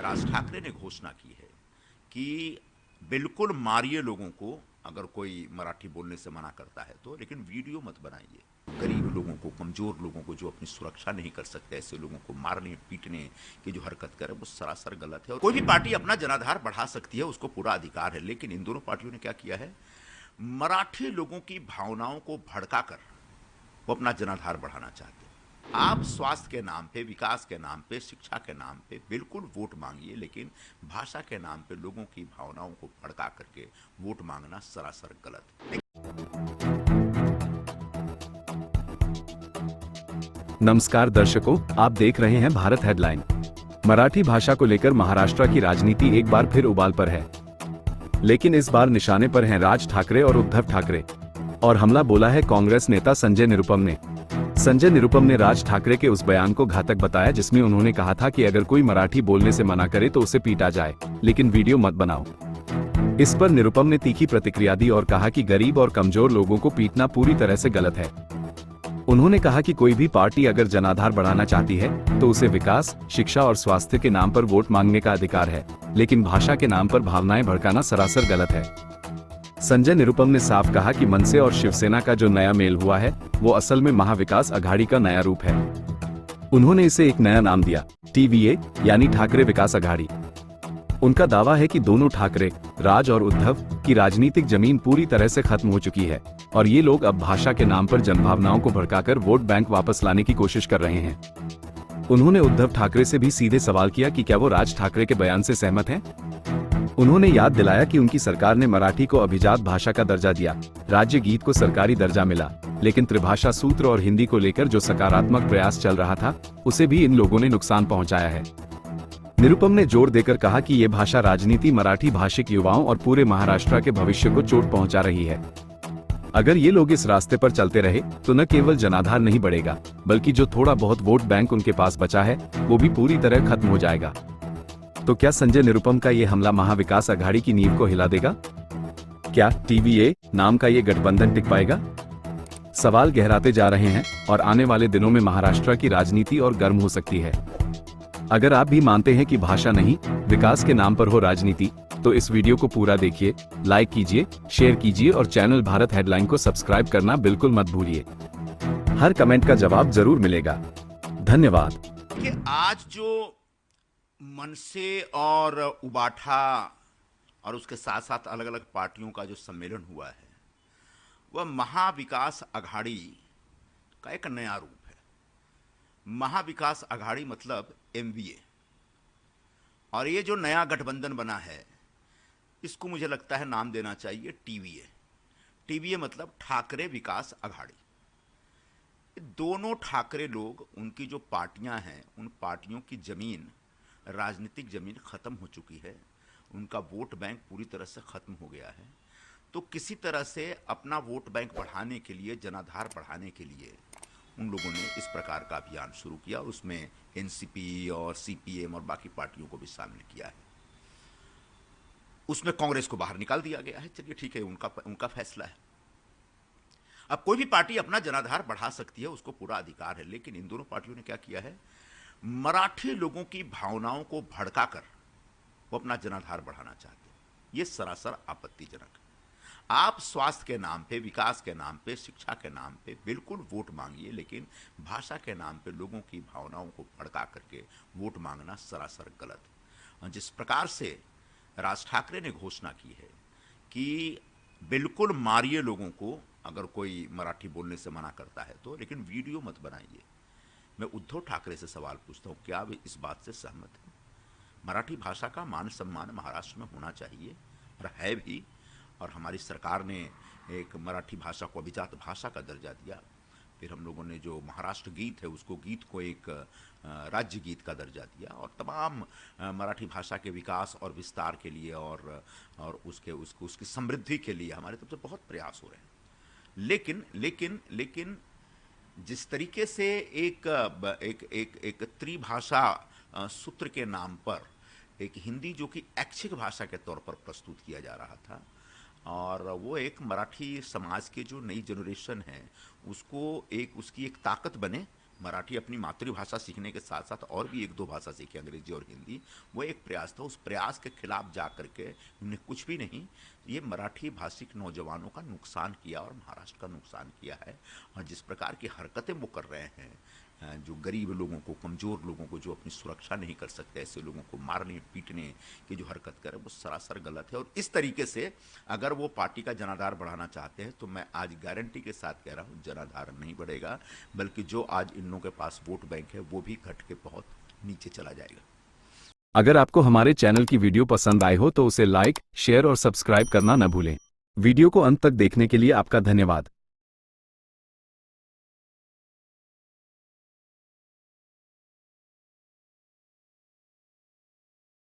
राज ठाकरे ने घोषणा की है कि बिल्कुल मारिए लोगों को अगर कोई मराठी बोलने से मना करता है तो, लेकिन वीडियो मत बनाइए। गरीब लोगों को, कमजोर लोगों को, जो अपनी सुरक्षा नहीं कर सकते, ऐसे लोगों को मारने पीटने की जो हरकत करे वो सरासर गलत है। और कोई भी पार्टी अपना जनाधार बढ़ा सकती है, उसको पूरा अधिकार है, लेकिन इन दोनों पार्टियों ने क्या किया है, मराठी लोगों की भावनाओं को भड़काकर वो अपना जनाधार बढ़ाना चाहते हैं। आप स्वास्थ्य के नाम पे, विकास के नाम पे, शिक्षा के नाम पे बिल्कुल वोट मांगिए, लेकिन भाषा के नाम पे लोगों की भावनाओं को भड़का करके वोट मांगना सरासर गलत है। नमस्कार दर्शकों, आप देख रहे हैं भारत हेडलाइन। मराठी भाषा को लेकर महाराष्ट्र की राजनीति एक बार फिर उबाल पर है, लेकिन इस बार निशाने पर हैं राज ठाकरे और उद्धव ठाकरे। और हमला बोला है कांग्रेस नेता संजय निरुपम ने। संजय निरुपम ने राज ठाकरे के उस बयान को घातक बताया जिसमें उन्होंने कहा था कि अगर कोई मराठी बोलने से मना करे तो उसे पीटा जाए, लेकिन वीडियो मत बनाओ। इस पर निरुपम ने तीखी प्रतिक्रिया दी और कहा कि गरीब और कमजोर लोगों को पीटना पूरी तरह से गलत है। उन्होंने कहा कि कोई भी पार्टी अगर जनाधार बढ़ाना चाहती है तो उसे विकास, शिक्षा और स्वास्थ्य के नाम पर वोट मांगने का अधिकार है, लेकिन भाषा के नाम पर भावनाएं भड़काना सरासर गलत है। संजय निरुपम ने साफ कहा कि मनसे और शिवसेना का जो नया मेल हुआ है वो असल में महाविकास अघाड़ी का नया रूप है। उन्होंने इसे एक नया नाम दिया, TVA यानी ठाकरे विकास अघाड़ी। उनका दावा है कि दोनों ठाकरे, राज और उद्धव की राजनीतिक जमीन पूरी तरह से खत्म हो चुकी है और ये लोग अब भाषा के नाम पर जनभावनाओं को भड़काकर वोट बैंक वापस लाने की कोशिश कर रहे हैं। उन्होंने उद्धव ठाकरे से भी सीधे सवाल किया कि क्या वो राज ठाकरे के बयान से सहमत हैं। उन्होंने याद दिलाया कि उनकी सरकार ने मराठी को अभिजात भाषा का दर्जा दिया, राज्य गीत को सरकारी दर्जा मिला, लेकिन त्रिभाषा सूत्र और हिंदी को लेकर जो सकारात्मक प्रयास चल रहा था उसे भी इन लोगों ने नुकसान पहुंचाया है। निरुपम ने जोर देकर कहा कि ये भाषा राजनीति मराठी भाषिक युवाओं और पूरे महाराष्ट्र के भविष्य को चोट पहुंचा रही है। अगर ये लोग इस रास्ते पर चलते रहे तो न केवल जनाधार नहीं बढ़ेगा, बल्कि जो थोड़ा बहुत वोट बैंक उनके पास बचा है वो भी पूरी तरह खत्म हो जाएगा। तो क्या संजय निरुपम का ये हमला महाविकास अघाड़ी की नींव को हिला देगा? क्या TVA नाम का ये गठबंधन टिक पाएगा? सवाल गहराते जा रहे हैं और आने वाले दिनों में महाराष्ट्र की राजनीति और गर्म हो सकती है। अगर आप भी मानते हैं कि भाषा नहीं, विकास के नाम पर हो राजनीति, तो इस वीडियो को पूरा देखिए, लाइक कीजिए, शेयर कीजिए और चैनल भारत हेडलाइन को सब्सक्राइब करना बिल्कुल मत भूलिए। हर कमेंट का जवाब जरूर मिलेगा। धन्यवाद। कि आज जो मनसे और उबाठा और उसके साथ साथ अलग अलग पार्टियों का जो सम्मेलन हुआ है वह महाविकास अघाड़ी का एक नया रूप है। महाविकास अघाड़ी मतलब MVA, और ये जो नया गठबंधन बना है इसको मुझे लगता है नाम देना चाहिए TVA। TVA मतलब ठाकरे विकास अघाड़ी। दोनों ठाकरे लोग, उनकी जो पार्टियां हैं, उन पार्टियों की जमीन, राजनीतिक जमीन खत्म हो चुकी है, उनका वोट बैंक पूरी तरह से खत्म हो गया है। तो किसी तरह से अपना वोट बैंक बढ़ाने के लिए, जनाधार बढ़ाने के लिए उन लोगों ने इस प्रकार का अभियान शुरू किया और उसमें NCP और CPM और बाकी पार्टियों को भी शामिल किया है। उसमें कांग्रेस को बाहर निकाल दिया गया है। चलिए ठीक है, उनका फैसला है। अब कोई भी पार्टी अपना जनाधार बढ़ा सकती है, उसको पूरा अधिकार है, लेकिन इन दोनों पार्टियों ने क्या किया है, मराठी लोगों की भावनाओं को भड़काकर वो अपना जनाधार बढ़ाना चाहते हैं। ये सरासर आपत्तिजनक है। आप स्वास्थ्य के नाम पे, विकास के नाम पे, शिक्षा के नाम पे बिल्कुल वोट मांगिए, लेकिन भाषा के नाम पे लोगों की भावनाओं को भड़का करके वोट मांगना सरासर गलत है। और जिस प्रकार से राज ठाकरे ने घोषणा की है कि बिल्कुल मारिए लोगों को अगर कोई मराठी बोलने से मना करता है तो, लेकिन वीडियो मत बनाइए। मैं उद्धव ठाकरे से सवाल पूछता हूं, क्या वे इस बात से सहमत हैं? मराठी भाषा का मान सम्मान महाराष्ट्र में होना चाहिए और है भी, और हमारी सरकार ने एक मराठी भाषा को अभिजात भाषा का दर्जा दिया। फिर हम लोगों ने जो महाराष्ट्र गीत है उसको, गीत को एक राज्य गीत का दर्जा दिया, और तमाम मराठी भाषा के विकास और विस्तार के लिए और उसकी समृद्धि के लिए हमारे तरफ से बहुत प्रयास हो रहे हैं। लेकिन जिस तरीके से एक त्रिभाषा सूत्र के नाम पर एक हिंदी जो कि ऐच्छिक भाषा के तौर पर प्रस्तुत किया जा रहा था, और वो एक मराठी समाज के जो नई जनरेशन है उसको उसकी एक ताकत बने, मराठी अपनी मातृभाषा सीखने के साथ साथ और भी एक दो भाषा सीखी, अंग्रेजी और हिंदी। वो एक प्रयास था, उस प्रयास के खिलाफ जा करके उन्होंने कुछ भी नहीं, ये मराठी भाषिक नौजवानों का नुकसान किया और महाराष्ट्र का नुकसान किया है। और जिस प्रकार की हरकतें वो कर रहे हैं, जो गरीब लोगों को, कमज़ोर लोगों को, जो अपनी सुरक्षा नहीं कर सकते, ऐसे लोगों को मारने पीटने की जो हरकत करे, वो सरासर गलत है। और इस तरीके से अगर वो पार्टी का जनाधार बढ़ाना चाहते हैं तो मैं आज गारंटी के साथ कह रहा हूँ, जनाधार नहीं बढ़ेगा, बल्कि जो आज इन लोगों के पास वोट बैंक है वो भी घट के बहुत नीचे चला जाएगा। अगर आपको हमारे चैनल की वीडियो पसंद आई हो तो उसे लाइक, शेयर और सब्सक्राइब करना न भूलें। वीडियो को अंत तक देखने के लिए आपका धन्यवाद।